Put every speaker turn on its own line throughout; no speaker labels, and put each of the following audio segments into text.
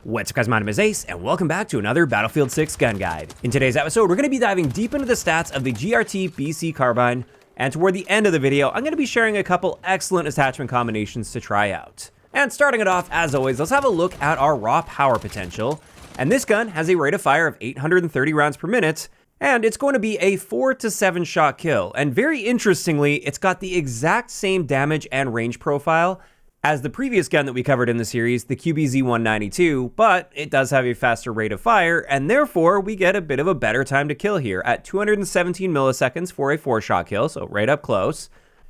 What's up guys, my name is Ace, and welcome back to another Battlefield 6 gun guide. In today's episode, we're going to be diving deep into the stats of the GRT-BC Carbine, and toward the end of the video, I'm going to be sharing a couple excellent attachment combinations to try out. And starting it off, as always, let's have a look at our raw power potential. And this gun has a rate of fire of 830 rounds per minute, and it's going to be a 4 to 7 shot kill. And very interestingly, it's got the exact same damage and range profile as the previous gun that we covered in the series, the QBZ-192, but it does have a faster rate of fire, and therefore we get a bit of a better time to kill here at 217 milliseconds for a 4-shot kill, so right up close.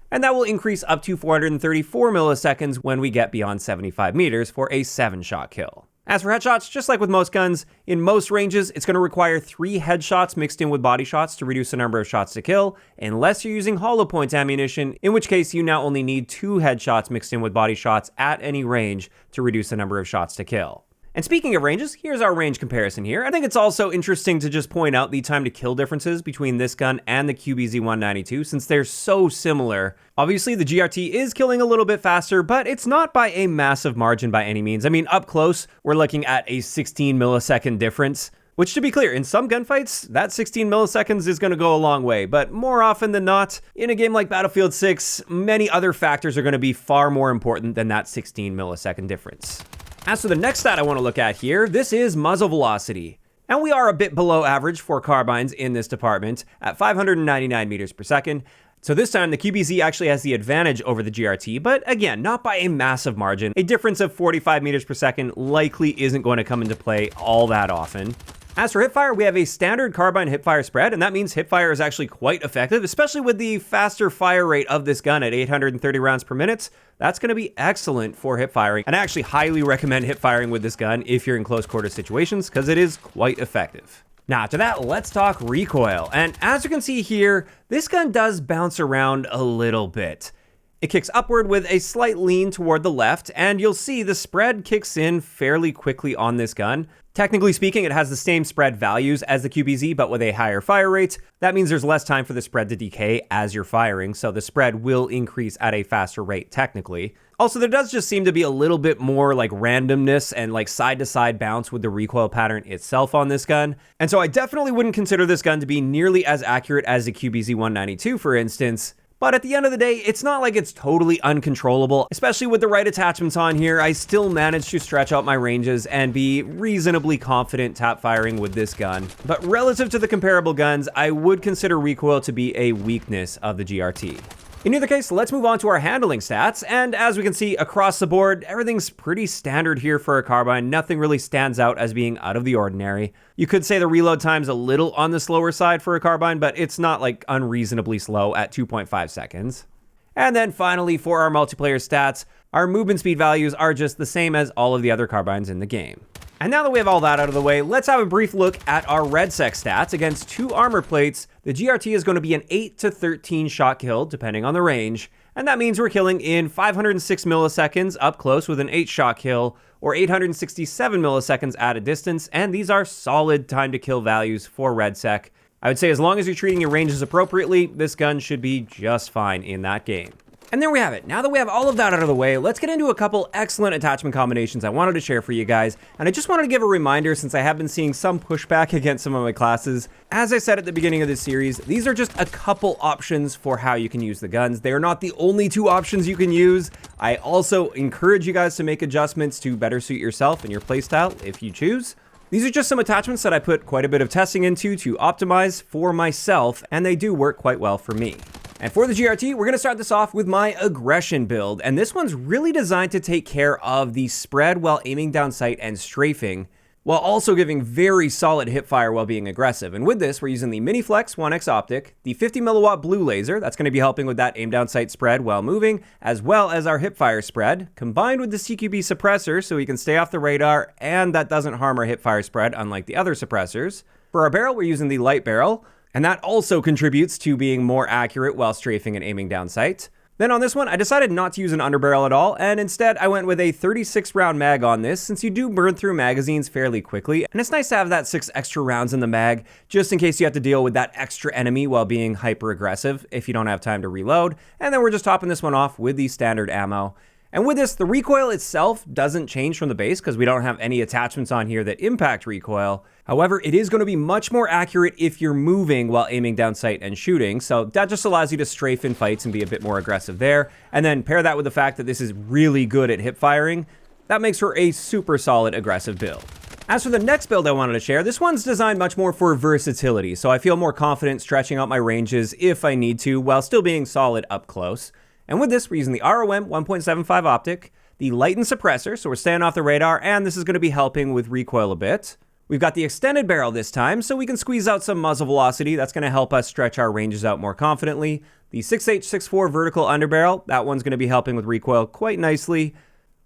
And that will increase up to 434 milliseconds when we get beyond 75 meters for a 7-shot kill. As for headshots, just like with most guns, in most ranges, it's going to require 3 headshots mixed in with body shots to reduce the number of shots to kill, unless you're using hollow point ammunition, in which case you now only need 2 headshots mixed in with body shots at any range to reduce the number of shots to kill. And speaking of ranges, here's our range comparison here. I think it's also interesting to just point out the time to kill differences between this gun and the QBZ-192 since they're so similar. Obviously, the GRT is killing a little bit faster, but it's not by a massive margin by any means. I mean, up close, we're looking at a 16 millisecond difference, which to be clear, in some gunfights, that 16 milliseconds is going to go a long way, but more often than not, in a game like Battlefield 6, many other factors are going to be far more important than that 16 millisecond difference. As for the next stat I want to look at here, this is muzzle velocity. And we are a bit below average for carbines in this department at 599 meters per second. So this time the QBZ actually has the advantage over the GRT, but again, not by a massive margin. A difference of 45 meters per second likely isn't going to come into play all that often. As for hipfire, we have a standard carbine hipfire spread, and that means hipfire is actually quite effective, especially with the faster fire rate of this gun at 830 rounds per minute. That's going to be excellent for hip firing, and I actually highly recommend hip firing with this gun if you're in close quarter situations, because it is quite effective. Now, after that, let's talk recoil, and as you can see here, this gun does bounce around a little bit. It kicks upward with a slight lean toward the left, and you'll see the spread kicks in fairly quickly on this gun. Technically speaking, it has the same spread values as the QBZ, but with a higher fire rate. That means there's less time for the spread to decay as you're firing, so the spread will increase at a faster rate technically. Also, there does just seem to be a little bit more like randomness and like side-to-side bounce with the recoil pattern itself on this gun. And so I definitely wouldn't consider this gun to be nearly as accurate as the QBZ-192, for instance. But at the end of the day, it's not like it's totally uncontrollable, especially with the right attachments on here. I still managed to stretch out my ranges and be reasonably confident tap firing with this gun. But relative to the comparable guns, I would consider recoil to be a weakness of the GRT. In either case, let's move on to our handling stats, and as we can see across the board, everything's pretty standard here for a carbine. Nothing really stands out as being out of the ordinary. You could say the reload time's a little on the slower side for a carbine, but it's not like unreasonably slow at 2.5 seconds. And then finally, for our multiplayer stats, our movement speed values are just the same as all of the other carbines in the game. And now that we have all that out of the way, let's have a brief look at our REDSEC stats. Against 2 armor plates, the GRT is going to be an 8 to 13 shot kill, depending on the range. And that means we're killing in 506 milliseconds up close with an 8-shot kill, or 867 milliseconds at a distance. And these are solid time to kill values for REDSEC. I would say as long as you're treating your ranges appropriately, this gun should be just fine in that game. And there we have it. Now that we have all of that out of the way, let's get into a couple excellent attachment combinations I wanted to share for you guys. And I just wanted to give a reminder, since I have been seeing some pushback against some of my classes. As I said at the beginning of this series, these are just a couple options for how you can use the guns. They are not the only 2 options you can use. I also encourage you guys to make adjustments to better suit yourself and your playstyle if you choose. These are just some attachments that I put quite a bit of testing into to optimize for myself, and they do work quite well for me. And for the GRT, we're going to start this off with my aggression build, and this one's really designed to take care of the spread while aiming down sight and strafing, while also giving very solid hip fire while being aggressive. And with this, we're using the Miniflex 1X optic, the 50 milliwatt blue laser, that's going to be helping with that aim down sight spread while moving, as well as our hip fire spread, combined with the CQB suppressor so we can stay off the radar, and that doesn't harm our hip fire spread unlike the other suppressors. For our barrel, we're using the light barrel, and that also contributes to being more accurate while strafing and aiming down sight. Then on this one, I decided not to use an underbarrel at all, and instead I went with a 36 round mag on this, since you do burn through magazines fairly quickly, and it's nice to have that 6 extra rounds in the mag, just in case you have to deal with that extra enemy while being hyper aggressive if you don't have time to reload. And then we're just topping this one off with the standard ammo. And with this, the recoil itself doesn't change from the base because we don't have any attachments on here that impact recoil. However, it is going to be much more accurate if you're moving while aiming down sight and shooting, so that just allows you to strafe in fights and be a bit more aggressive there. And then pair that with the fact that this is really good at hip firing, that makes for a super solid aggressive build. As for the next build I wanted to share, this one's designed much more for versatility, so I feel more confident stretching out my ranges if I need to, while still being solid up close. And with this, we're using the ROM 1.75 optic, the lightened suppressor, so we're staying off the radar, and this is going to be helping with recoil a bit. We've got the extended barrel this time, so we can squeeze out some muzzle velocity. That's going to help us stretch our ranges out more confidently. The 6H64 vertical underbarrel, that one's going to be helping with recoil quite nicely.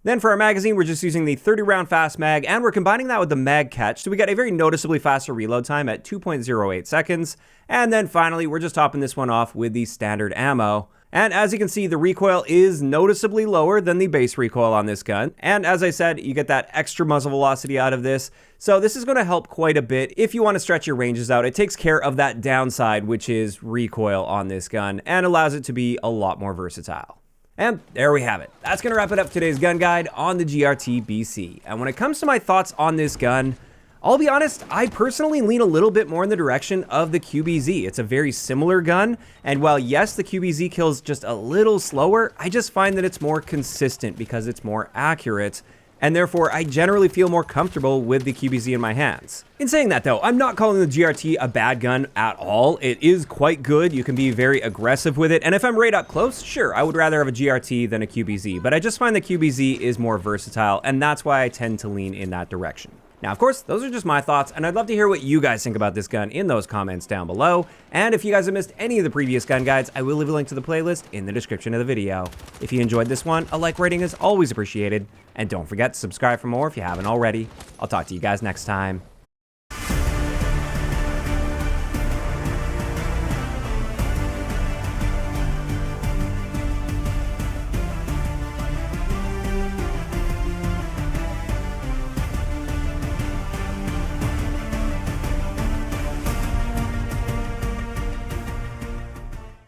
Then for our magazine, we're just using the 30-round fast mag, and we're combining that with the mag catch, so we got a very noticeably faster reload time at 2.08 seconds. And then finally, we're just topping this one off with the standard ammo. And as you can see, the recoil is noticeably lower than the base recoil on this gun. And as I said, you get that extra muzzle velocity out of this. So this is going to help quite a bit if you want to stretch your ranges out. It takes care of that downside, which is recoil on this gun, and allows it to be a lot more versatile. And there we have it. That's going to wrap it up today's gun guide on the GRT-BC. And when it comes to my thoughts on this gun, I'll be honest, I personally lean a little bit more in the direction of the QBZ. It's a very similar gun, and while yes, the QBZ kills just a little slower, I just find that it's more consistent because it's more accurate, and therefore I generally feel more comfortable with the QBZ in my hands. In saying that though, I'm not calling the GRT a bad gun at all. It is quite good, you can be very aggressive with it, and if I'm right up close, sure, I would rather have a GRT than a QBZ, but I just find the QBZ is more versatile, and that's why I tend to lean in that direction. Now, of course, those are just my thoughts, and I'd love to hear what you guys think about this gun in those comments down below. And if you guys have missed any of the previous gun guides, I will leave a link to the playlist in the description of the video. If you enjoyed this one, a like rating is always appreciated. And don't forget to subscribe for more if you haven't already. I'll talk to you guys next time.